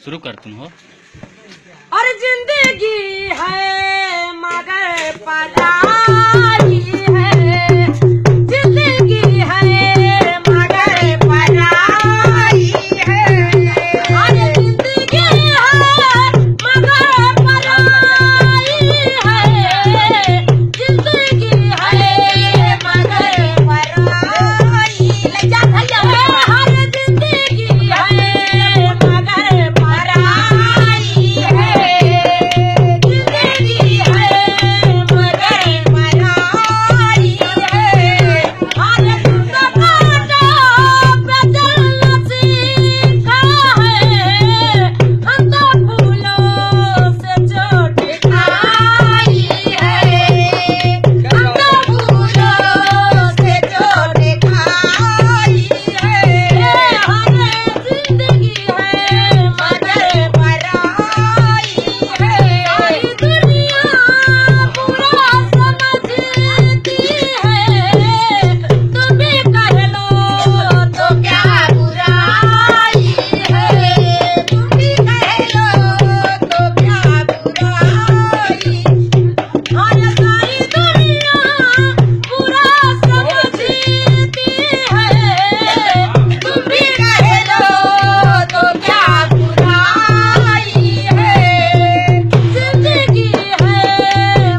शुरू कर तुम हो। और जिंदगी है मगर पराई है, जिंदगी है मगर पराई है। और जिंदगी है मगर पराई है, जिंदगी है मगर पराई है। जा भैया हर जिंदगी है मगर पराई है, जिंदगी है मगर पराई है। हर सपाटा पे चलना सीखा है, हम तो फूलों से चोट खाई है, हम तो फूलों से चोट खाई है। हर जिंदगी है मगर पराई है। सारी दुनिया बुरा समझती है, तुम भी कह लो तो क्या बुराई है, तुम भी कह लो तो क्या बुराई। और सारी दुनिया बुरा समझती है, तुम भी कह लो तो क्या बुराई है। जिंदगी है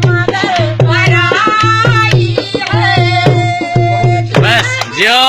मगर पराई है। बस जियो।